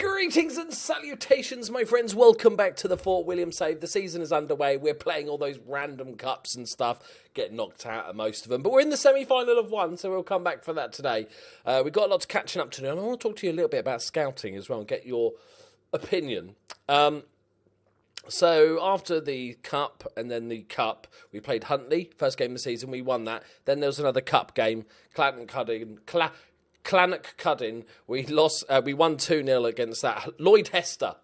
Greetings and salutations, my friends. Welcome back to the Fort William Save. The season is underway. We're playing all those random cups and stuff. Get knocked out of most of them. But we're in the semi-final of one, so we'll come back for that today. We've got a lot to catching up to do. And I want to talk to you a little bit about scouting as well and get your opinion. So after the cup and then the cup, we played Huntley, first game of the season. We won that. Then there was another cup game, Clannock-Cuddin, we lost. We won 2-0 against that. Lloyd Hester,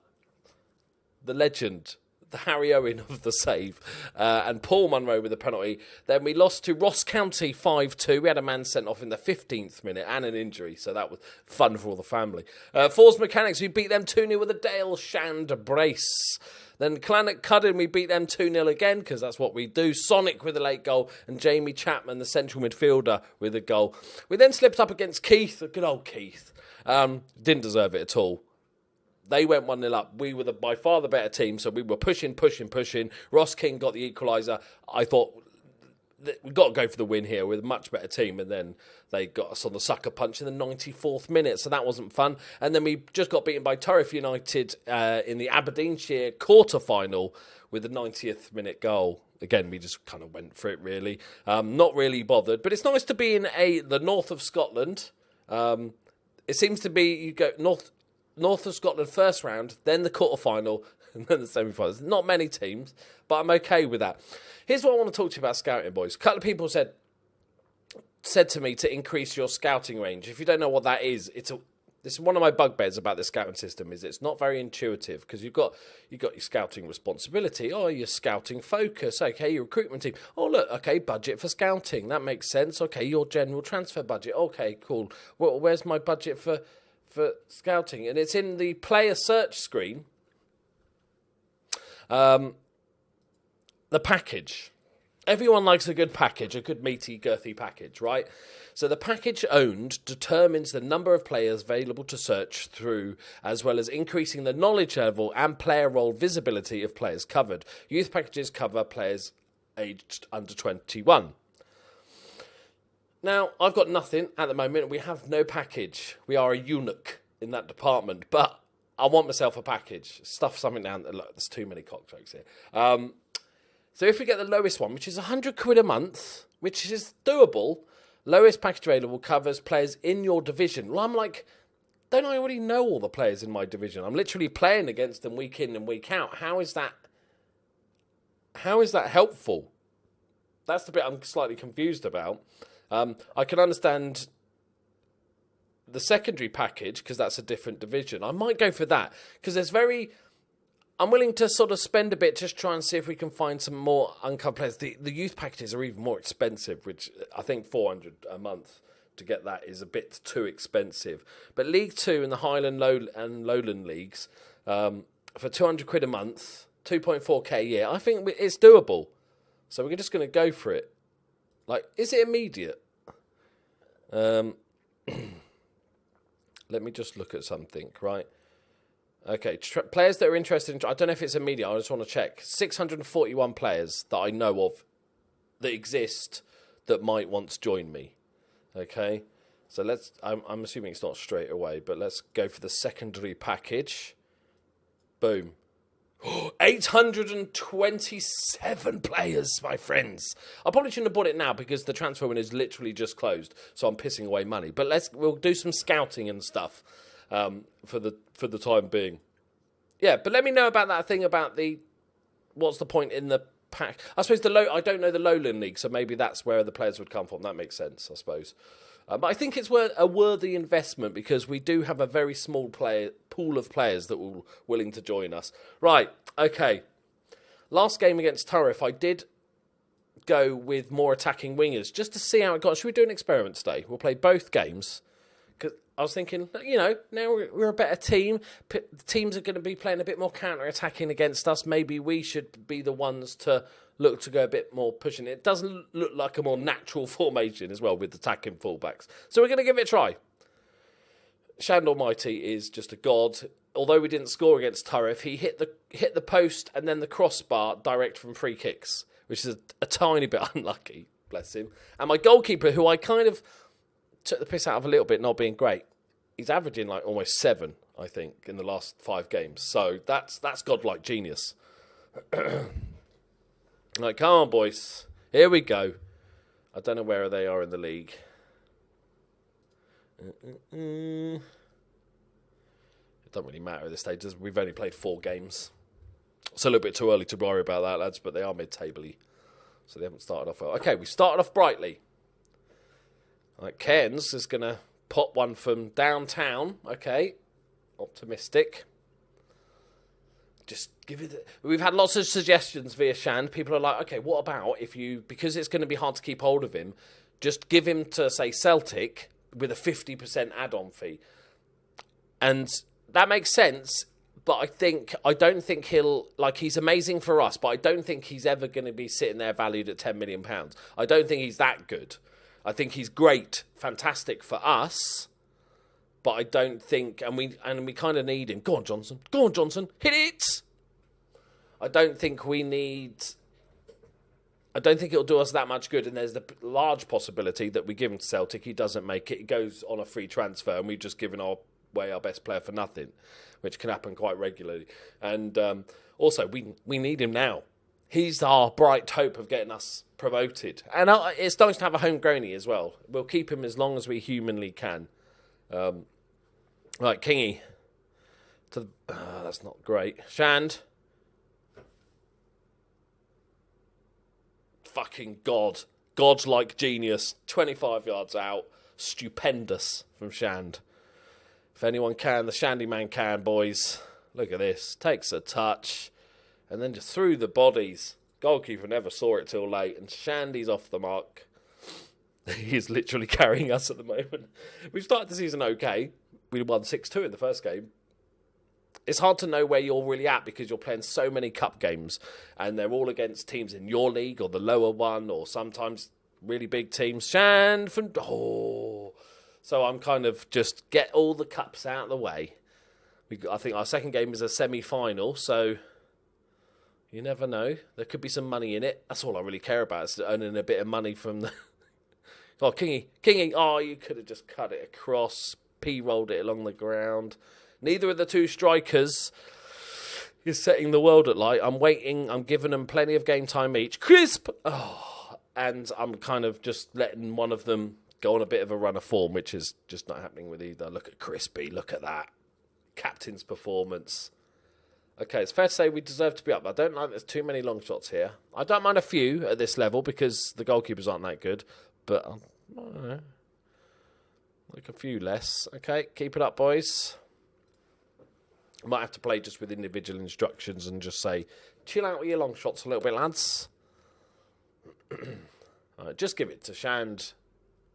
the legend, the Harry Owen of the save, and Paul Munro with the penalty. Then we lost to Ross County 5-2. We had a man sent off in the 15th minute and an injury, so that was fun for all the family. Force Mechanics, we beat them 2-0 with a Dale Shand brace. Then Clannock-Cuddin, we beat them 2-0 again, because that's what we do. Sonic with a late goal, and Jamie Chapman, the central midfielder, with a goal. We then slipped up against Keith, good old Keith. Didn't deserve it at all. They went 1-0 up. We were by far the better team, so we were pushing. Ross King got the equaliser. I thought, we've got to go for the win here. We're a much better team. And then they got us on the sucker punch in the 94th minute, so that wasn't fun. And then we just got beaten by Turriff United in the Aberdeenshire quarter-final with the 90th minute goal. Again, we just kind of went for it, really. Not really bothered. But it's nice to be in the north of Scotland. It seems to be, you go north of Scotland first round, then the quarter-final, and then the semi-finals. Not many teams, but I'm okay with that. Here's what I want to talk to you about scouting, boys. A couple of people said to me to increase your scouting range. If you don't know what that is, this is one of my bugbears about the scouting system, is it's not very intuitive, because you've got your scouting responsibility, your scouting focus, okay, your recruitment team. Oh, look, okay, budget for scouting. That makes sense. Okay, your general transfer budget. Okay, cool. Well, where's my budget for scouting? And it's in the player search screen. The package. Everyone likes a good package, a good meaty, girthy package, right? So the package owned determines the number of players available to search through, as well as increasing the knowledge level and player role visibility of players covered. Youth packages cover players aged under 21. Now, I've got nothing at the moment. We have no package. We are a eunuch in that department, but I want myself a package. Stuff something down. Look, there's too many cock jokes here. So if we get the lowest one, which is £100 a month, which is doable, lowest package available covers players in your division. Well, I'm like, don't I already know all the players in my division? I'm literally playing against them week in and week out. How is that helpful? That's the bit I'm slightly confused about. I can understand the secondary package, because that's a different division. I might go for that, because I'm willing to sort of spend a bit, just try and see if we can find some more uncovered players. The youth packages are even more expensive, which I think £400 a month to get that is a bit too expensive. But League 2 and the Highland and Lowland leagues, for £200 a month, 2.4k a year, I think it's doable. So we're just going to go for it. Like, is it immediate? Let me just look at something, right? Okay, players that are interested in... I don't know if it's immediate. I just want to check. 641 players that I know of that exist that might want to join me. Okay? So let's... I'm assuming it's not straight away, but let's go for the secondary package. Boom. 827 players, my friends. I probably shouldn't have bought it now, because the transfer window is literally just closed, so I'm pissing away money. But we'll do some scouting and stuff for the time being. Yeah, but let me know about that thing about what's the point in the pack. I suppose I don't know the Lowland League, so maybe that's where the players would come from. That makes sense, I suppose. But I think it's a worthy investment, because we do have a very small pool of players that were willing to join us. Right, okay. Last game against Turriff, I did go with more attacking wingers, just to see how it got. Should we do an experiment today? We'll play both games. Because I was thinking, now we're a better team. The teams are going to be playing a bit more counter-attacking against us. Maybe we should be the ones to look to go a bit more pushing. It doesn't look like a more natural formation as well, with attacking fullbacks. So we're going to give it a try. Shand Almighty is just a god. Although we didn't score against Turriff, he hit the post and then the crossbar direct from free kicks, which is a tiny bit unlucky, bless him. And my goalkeeper, who I kind of took the piss out of a little bit, not being great, he's averaging like almost 7. I think, in the last 5 games. So that's godlike genius. Like, come on, boys. Here we go. I don't know where they are in the league. It doesn't really matter at this stage. We've only played 4 games. It's a little bit too early to worry about that, lads, but they are mid-table-y. So they haven't started off well. Okay, we started off brightly. Right, Cairns is going to pop one from downtown. Okay, optimistic. Just give it... We've had lots of suggestions via Shand. People are like, okay, what about if you... Because it's going to be hard to keep hold of him, just give him to, say, Celtic with a 50% add-on fee. And that makes sense, but I don't think he'll... Like, he's amazing for us, but I don't think he's ever going to be sitting there valued at £10 million. I don't think he's that good. I think he's great, fantastic for us, but I don't think... And we kind of need him. Go on, Johnson. Go on, Johnson. Hit it! I don't think we need... I don't think it'll do us that much good, and there's the large possibility that we give him to Celtic, he doesn't make it, he goes on a free transfer, and we've just given away our best player for nothing, which can happen quite regularly. And also, we need him now. He's our bright hope of getting us promoted. And it's nice to have a homegrownie as well. We'll keep him as long as we humanly can. Right, Kingy. That's not great. Shand. Fucking God. Godlike genius. 25 yards out. Stupendous from Shand. If anyone can, the Shandy man can, boys. Look at this. Takes a touch. And then just through the bodies. Goalkeeper never saw it till late. And Shandy's off the mark. He is literally carrying us at the moment. We've started the season okay. We won 6-2 in the first game. It's hard to know where you're really at because you're playing so many cup games and they're all against teams in your league or the lower one or sometimes really big teams. Shand from... Oh. So I'm kind of just get all the cups out of the way. I think our second game is a semi-final, so you never know. There could be some money in it. That's all I really care about, is earning a bit of money from the... Oh, Kingy. Oh, you could have just cut it across, P-rolled it along the ground. Neither of the two strikers is setting the world at light. I'm waiting. I'm giving them plenty of game time each. Crisp! Oh, and I'm kind of just letting one of them go on a bit of a run of form, which is just not happening with either. Look at Crispy. Look at that. Captain's performance. Okay, it's fair to say we deserve to be up. I don't like there's too many long shots here. I don't mind a few at this level because the goalkeepers aren't that good. But, I don't know. Like a few less. Okay, keep it up, boys. I might have to play just with individual instructions and just say, chill out with your long shots a little bit, lads. Right, just give it to Shand.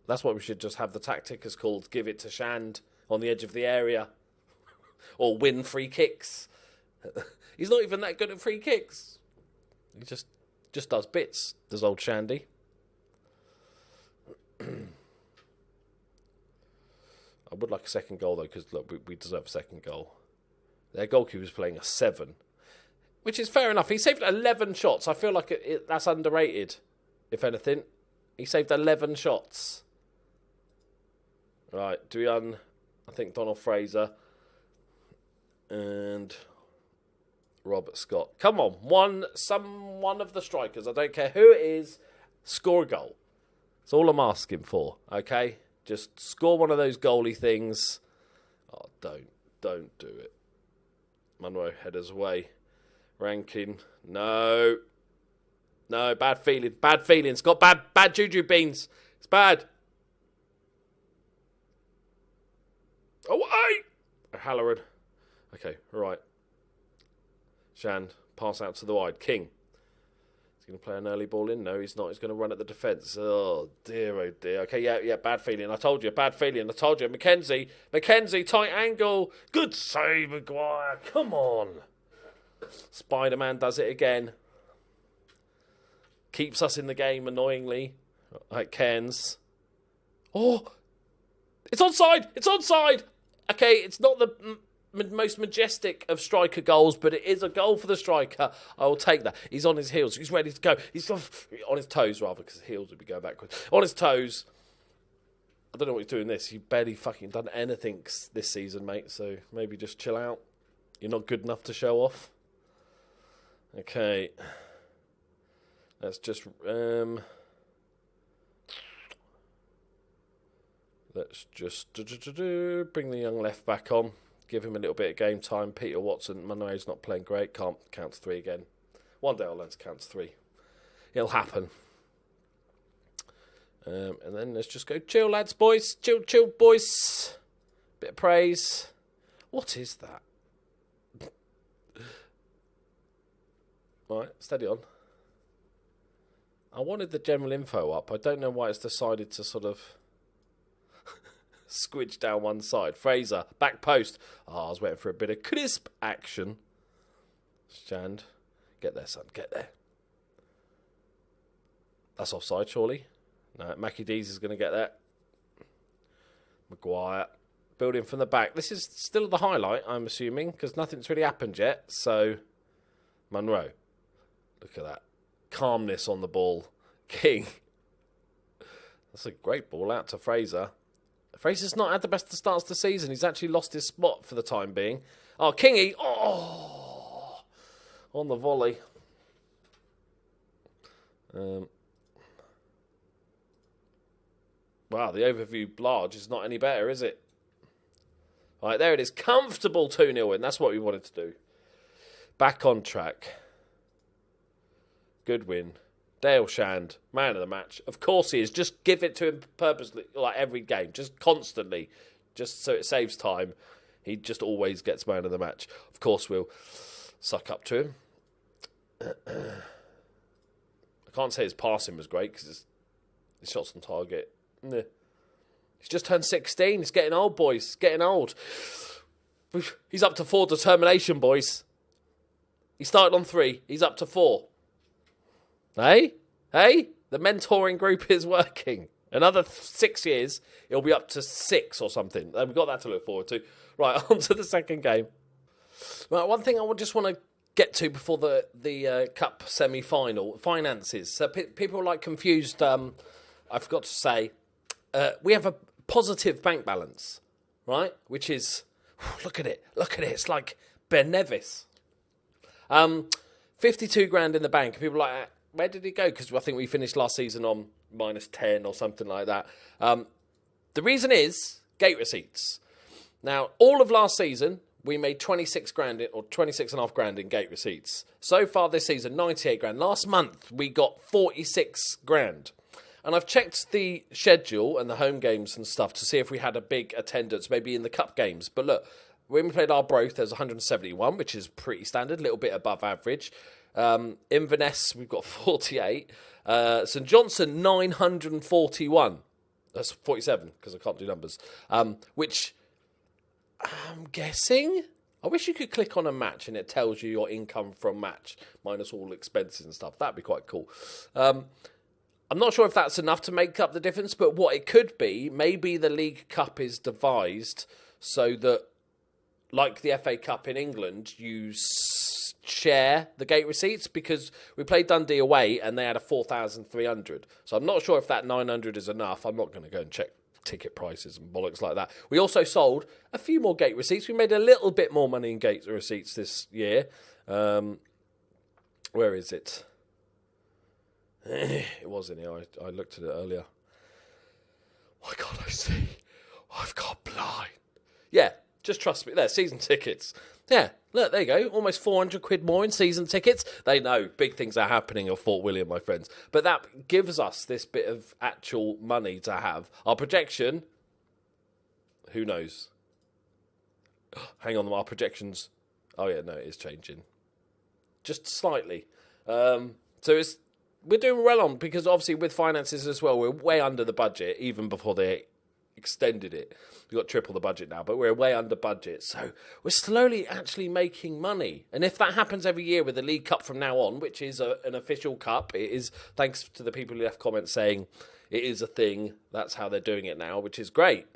That's what we should just have the tactic as called. Give it to Shand on the edge of the area. Or win free kicks. He's not even that good at free kicks. He just does bits, does old Shandy. I would like a second goal, though, because, look, we deserve a second goal. Their goalkeeper's playing a 7, which is fair enough. He saved 11 shots. I feel like that's underrated, if anything. He saved 11 shots. Right, I think Donald Fraser and Robert Scott. Come on, one of the strikers, I don't care who it is, score a goal. That's all I'm asking for, okay? Just score one of those goalie things. Oh, don't do it. Munro headers away. Rankin. No, bad feeling. It's got bad juju, Beans. It's bad. Away! Halloran. Okay, right. Shand, pass out to the wide. King. He's going to play an early ball in. No, he's not. He's going to run at the defence. Oh, dear. Okay, yeah, bad feeling. I told you, bad feeling. McKenzie, tight angle. Good save, Maguire. Come on. Spider-Man does it again. Keeps us in the game, annoyingly. Right, Cairns. Oh, it's onside. Okay, it's not the most majestic of striker goals, but it is a goal for the striker. I will take that. He's on his heels. He's ready to go. He's on his toes, rather, because his heels would be going backwards. On his toes. I don't know what you're doing this. You've barely fucking done anything this season, mate, so maybe just chill out. You're not good enough to show off. Okay. Let's just... Let's just bring the young left back on. Give him a little bit of game time. Peter Watson, Monroe's not playing great. Can't count to 3 again. One day I'll learn to count to 3. It'll happen. And then let's just go chill, lads, boys. Chill, boys. Bit of praise. What is that? Right, steady on. I wanted the general info up. I don't know why it's decided to sort of squidge down one side. Fraser, back post. I was waiting for a bit of crisp action. Shand. Get there, son. Get there. That's offside, surely. No, Mackie Dees is going to get there. Maguire. Building from the back. This is still the highlight, I'm assuming, because nothing's really happened yet. So, Monroe. Look at that. Calmness on the ball. King. That's a great ball out to Fraser. Fraser's not had the best of starts to the season. He's actually lost his spot for the time being. Oh, Kingy. Oh! On the volley. Wow, the overview large is not any better, is it? All right, there it is. Comfortable 2-0 win. That's what we wanted to do. Back on track. Good win. Dale Shand, man of the match. Of course he is. Just give it to him purposely, like every game. Just constantly. Just so it saves time. He just always gets man of the match. Of course we'll suck up to him. I can't say his passing was great because his shots on target. Nah. He's just turned 16. He's getting old, boys. Getting old. He's up to 4 determination, boys. He started on 3. He's up to 4. Hey? The mentoring group is working. Another 6 years, it'll be up to 6 or something. We've got that to look forward to. Right, on to the second game. Right, one thing I just want to get to before the Cup semi-final, finances. So people are like confused. I forgot to say, we have a positive bank balance, right? Which is, look at it. It's like Ben Nevis. 52 grand in the bank. People are like, where did it go? Because I think we finished last season on -10 or something like that. The reason is gate receipts. Now, all of last season, we made 26 grand or 26.5 grand in gate receipts. So far this season, 98 grand. Last month, we got 46 grand. And I've checked the schedule and the home games and stuff to see if we had a big attendance, maybe in the cup games. But look, when we played Arbroath, there's 171, which is pretty standard, a little bit above average. Inverness, we've got 48. St Johnson, 941. That's 47, because I can't do numbers. Which, I'm guessing... I wish you could click on a match and it tells you your income from match, minus all expenses and stuff. That'd be quite cool. I'm not sure if that's enough to make up the difference, but what it could be, maybe the League Cup is devised so that, like the FA Cup in England, you share the gate receipts, because we played Dundee away and they had a 4,300. So I'm not sure if that 900 is enough. I'm not going to go and check ticket prices and bollocks like that. We also sold a few more gate receipts. We made a little bit more money in gate receipts this year. Where is it? It was in here. I looked at it earlier. Why can't I see? I've got blind. Yeah, just trust me. There, season tickets. Yeah, look, there you go. Almost 400 quid more in season tickets. They know big things are happening at Fort William, my friends. But that gives us this bit of actual money to have. Our projection, who knows? Hang on, our projections. Oh, yeah, no, it is changing. Just slightly. So we're doing well on, because obviously with finances as well, we're way under the budget, even before they extended it. We've got triple the budget now, but we're way under budget. So we're slowly actually making money. And if that happens every year with the League Cup from now on, which is an official cup, it is, thanks to the people who left comments saying it is a thing, that's how they're doing it now, which is great.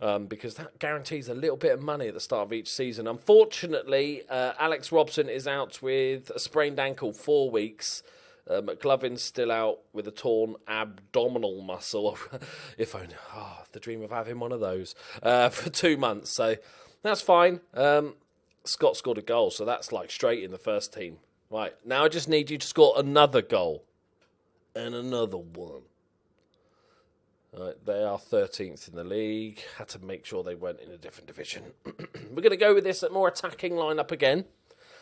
Because that guarantees a little bit of money at the start of each season. Unfortunately, Alex Robson is out with a sprained ankle 4 weeks. McLovin's still out with a torn abdominal muscle. If only, the dream of having one of those for 2 months. So that's fine. Scott scored a goal, so that's like straight in the first team. Right, now I just need you to score another goal. And another one. Right, they are 13th in the league. Had to make sure they weren't in a different division. We're going to go with this more attacking lineup again.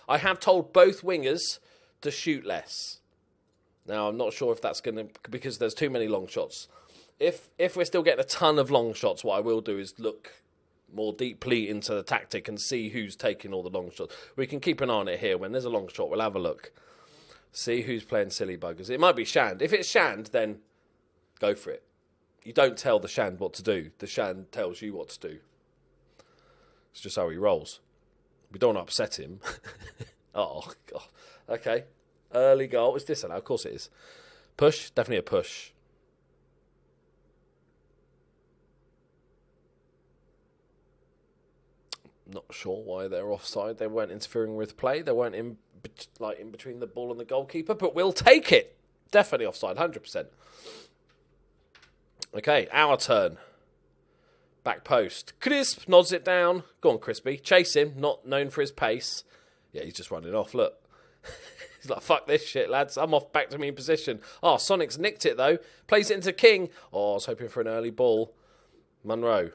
I have told both wingers to shoot less. Now, I'm not sure if that's going to... because there's too many long shots. If we're still getting a ton of long shots, what I will do is look more deeply into the tactic and see who's taking all the long shots. We can keep an eye on it here. When there's a long shot, we'll have a look. See who's playing silly buggers. It might be Shand. If it's Shand, then go for it. You don't tell the Shand what to do. The Shand tells you what to do. It's just how he rolls. We don't want to upset him. Oh, God. Okay. Early goal. Is this allowed? Of course it is. Push. Definitely a push. Not sure why they're offside. They weren't interfering with play. They weren't in between the ball and the goalkeeper, but we'll take it. Definitely offside, 100%. Okay, our turn. Back post. Crisp nods it down. Go on, Crispy. Chase him. Not known for his pace. Yeah, he's just running off. Look. He's like, fuck this shit, lads. I'm off back to me in position. Oh, Sonic's nicked it, though. Plays it into King. Oh, I was hoping for an early ball. Munro.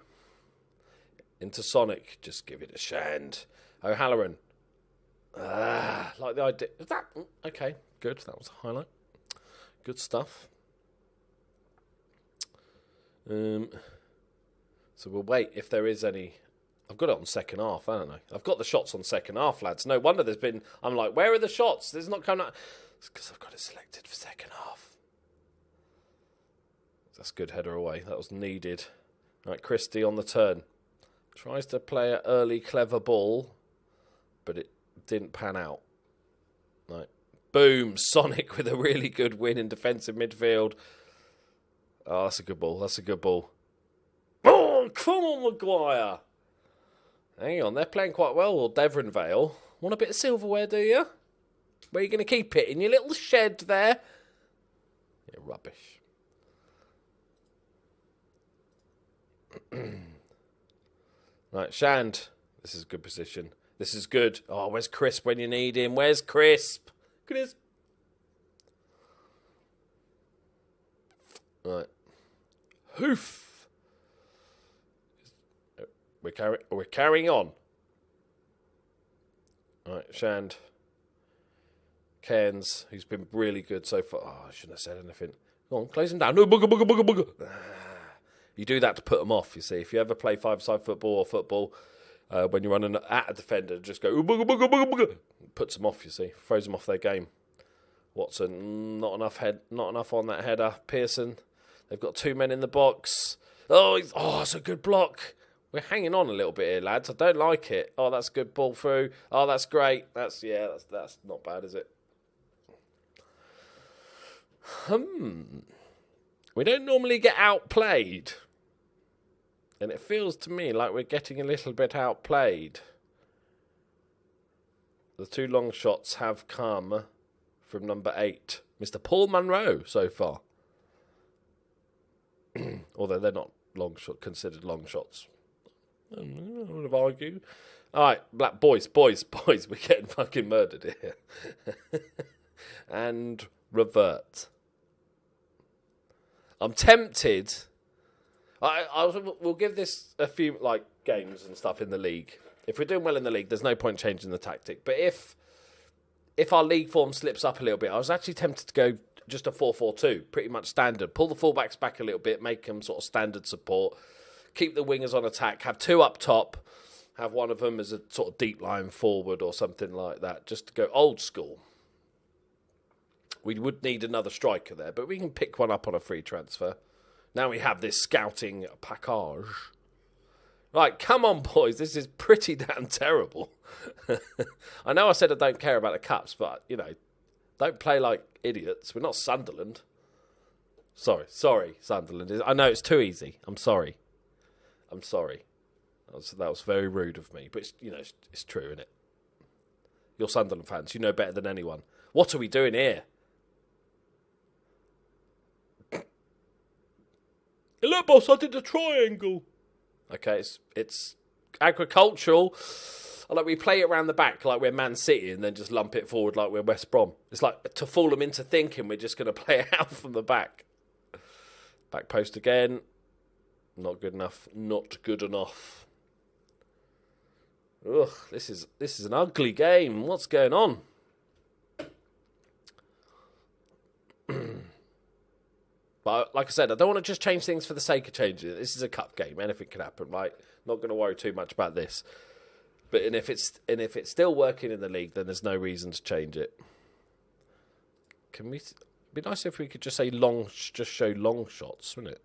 Into Sonic. Just give it a Shand. O'Halloran. Like the idea. Is that... okay, good. That was a highlight. Good stuff. So we'll wait if there is any... I've got it on second half, I don't know. I've got the shots on second half, lads. No wonder there's been... I'm like, where are the shots? There's not coming out... It's because I've got it selected for second half. That's a good header away. That was needed. Right, Christie on the turn. Tries to play an early, clever ball, but it didn't pan out. Right. Boom! Sonic with a really good win in defensive midfield. Oh, that's a good ball. That's a good ball. Oh, come on, Maguire. Hang on, they're playing quite well, or Devon Vale. Want a bit of silverware, do you? Where are you going to keep it? In your little shed there? Yeah, rubbish. Right, Shand. This is a good position. This is good. Oh, where's Crisp when you need him? Where's Crisp? Crisp. Right. Hoof. We're carrying on. Right, Shand. Cairns, who's been really good so far. Oh, I shouldn't have said anything. Go on, close him down. No, bugger. You do that to put them off, you see. If you ever play five-side football or football, when you're running at a defender, just go, bugger. Puts them off, you see. Throws them off their game. Watson, not enough on that header. Pearson, they've got two men in the box. Oh, it's a good block. We're hanging on a little bit here, lads. I don't like it. Oh, that's a good ball through. Oh, that's great. That's not bad, is it? We don't normally get outplayed. And it feels to me like we're getting a little bit outplayed. The two long shots have come from number 8, Mr. Paul Munro, so far. Although they're not considered long shots. I would have argued. All right, black boys, we're getting fucking murdered here. And revert. I'm tempted. We'll give this a few games and stuff in the league. If we're doing well in the league, there's no point changing the tactic. But if our league form slips up a little bit, I was actually tempted to go just a 4-4-2, pretty much standard. Pull the fullbacks back a little bit, make them sort of standard support. Keep the wingers on attack. Have two up top. Have one of them as a sort of deep line forward or something like that. Just to go old school. We would need another striker there, but we can pick one up on a free transfer. Now we have this scouting package. Right, come on, boys. This is pretty damn terrible. I know I said I don't care about the cups, but, don't play like idiots. We're not Sunderland. Sorry, Sunderland. I know it's too easy. I'm sorry. That was very rude of me, but it's true, isn't it? You're Sunderland fans. You know better than anyone. What are we doing here? Look, boss, I did a triangle. Okay, it's agricultural. Like we play it around the back like we're Man City and then just lump it forward like we're West Brom. It's like to fool them into thinking we're just going to play it out from the back. Back post again. Not good enough. Not good enough. Ugh, this is an ugly game. What's going on? But like I said, I don't want to just change things for the sake of changing it. This is a cup game. Anything can happen, right? Not going to worry too much about this. But if it's still working in the league, then there's no reason to change it. Can we? It'd be nice if we could just say just show long shots, wouldn't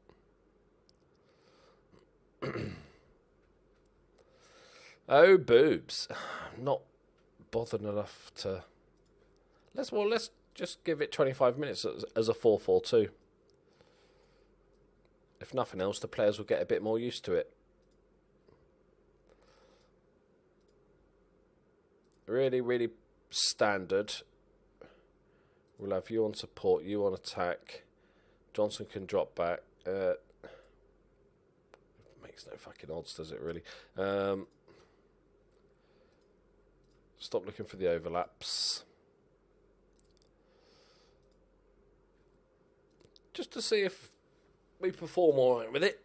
it? Oh, boobs. I'm not bothered enough to... Let's just give it 25 minutes as a 4-4-2. If nothing else, the players will get a bit more used to it. Really, really standard. We'll have you on support, you on attack. Johnson can drop back. Makes no fucking odds, does it really? Stop looking for the overlaps. Just to see if we perform all right with it.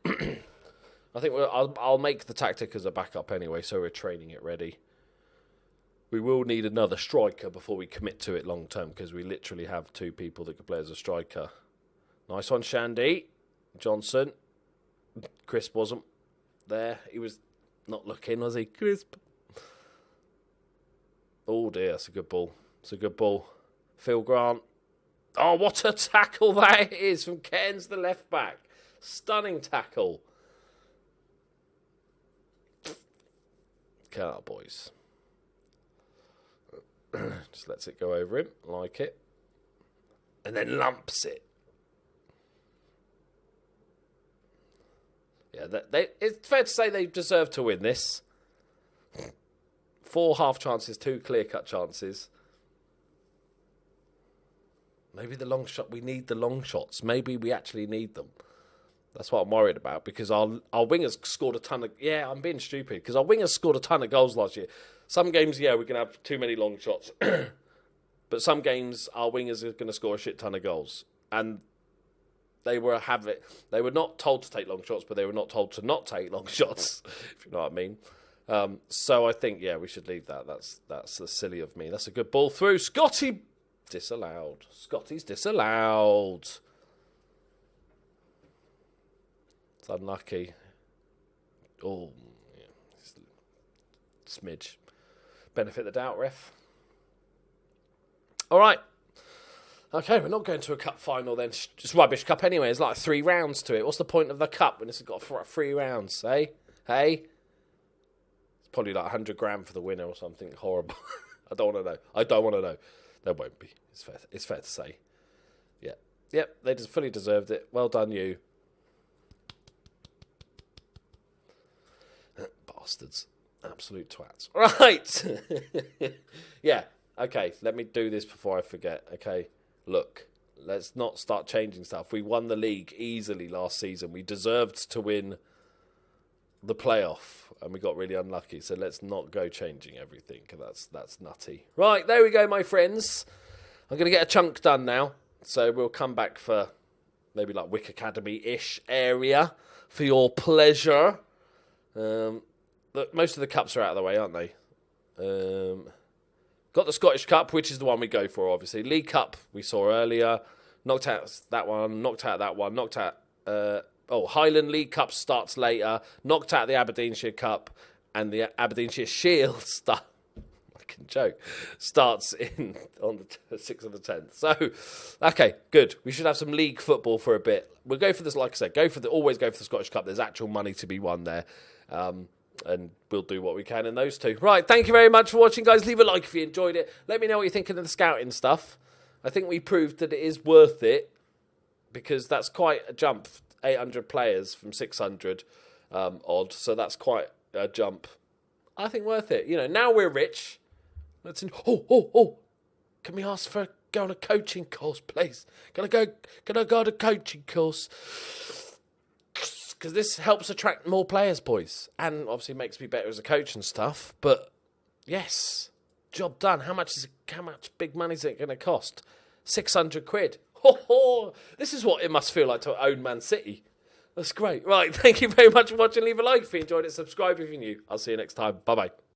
I think I'll make the tactic as a backup anyway, so we're training it ready. We will need another striker before we commit to it long term, because we literally have two people that could play as a striker. Nice one, Shandy. Johnson. Crisp wasn't there. He was not looking, was he? Crisp. Oh dear, that's a good ball. It's a good ball. Phil Grant. Oh, what a tackle that is from Cairns, the left back. Stunning tackle. Come on, boys. Just lets it go over him, like it. And then lumps it. Yeah, it's fair to say they deserve to win this. 4 half chances, 2 clear-cut chances. Maybe the long shot, we need the long shots. Maybe we actually need them. That's what I'm worried about, because our wingers scored a ton of... Yeah, I'm being stupid, because our wingers scored a ton of goals last year. Some games, yeah, we're going to have too many long shots. But some games, our wingers are going to score a shit ton of goals. And they were not told to take long shots, but they were not told to not take long shots, if you know what I mean. So I think, yeah, we should leave that. That's silly of me. That's a good ball through. Scotty disallowed. Scotty's disallowed. It's unlucky. Oh, yeah. Smidge. Benefit the doubt, ref. All right. Okay, we're not going to a cup final then. Just rubbish cup anyway. There's like 3 rounds to it. What's the point of the cup when it's got 3 rounds, eh? Hey? It's probably like 100 grand for the winner or something horrible. I don't want to know. I don't want to know. There won't be. It's fair to say. Yeah. Yep, they just fully deserved it. Well done, you. Bastards. Absolute twats. Right. Yeah. Okay, let me do this before I forget. Okay. Look, let's not start changing stuff. We won the league easily last season. We deserved to win the playoff, and we got really unlucky. So let's not go changing everything. That's nutty. Right, there we go, my friends. I'm going to get a chunk done now. So we'll come back for maybe like Wick Academy-ish area for your pleasure. Look, most of the cups are out of the way, aren't they? Got the Scottish Cup, which is the one we go for, obviously. League Cup, we saw earlier. Knocked out that one, knocked out that one, knocked out... Highland League Cup starts later. Knocked out the Aberdeenshire Cup, and the Aberdeenshire Shield starts on the 6th of the 10th. So, okay, good. We should have some league football for a bit. We'll go for this, like I said, always go for the Scottish Cup. There's actual money to be won there. And we'll do what we can in those two. Right, thank you very much for watching, guys. Leave a like if you enjoyed it. Let me know what you're thinking of the scouting stuff. I think we proved that it is worth it, because that's quite a jump. 800 players from 600 odd, so that's quite a jump. I think worth it. You know, now we're rich. Can we ask for go on a coaching course, please? Can I go on a coaching course? because this helps attract more players, boys, and obviously makes me better as a coach and stuff. But yes, job done. How much big money is it going to cost? 600 quid. Ho ho! This is what it must feel like to own Man City. That's great. Right, thank you very much for watching. Leave a like if you enjoyed it. Subscribe if you're new. I'll see you next time. Bye bye.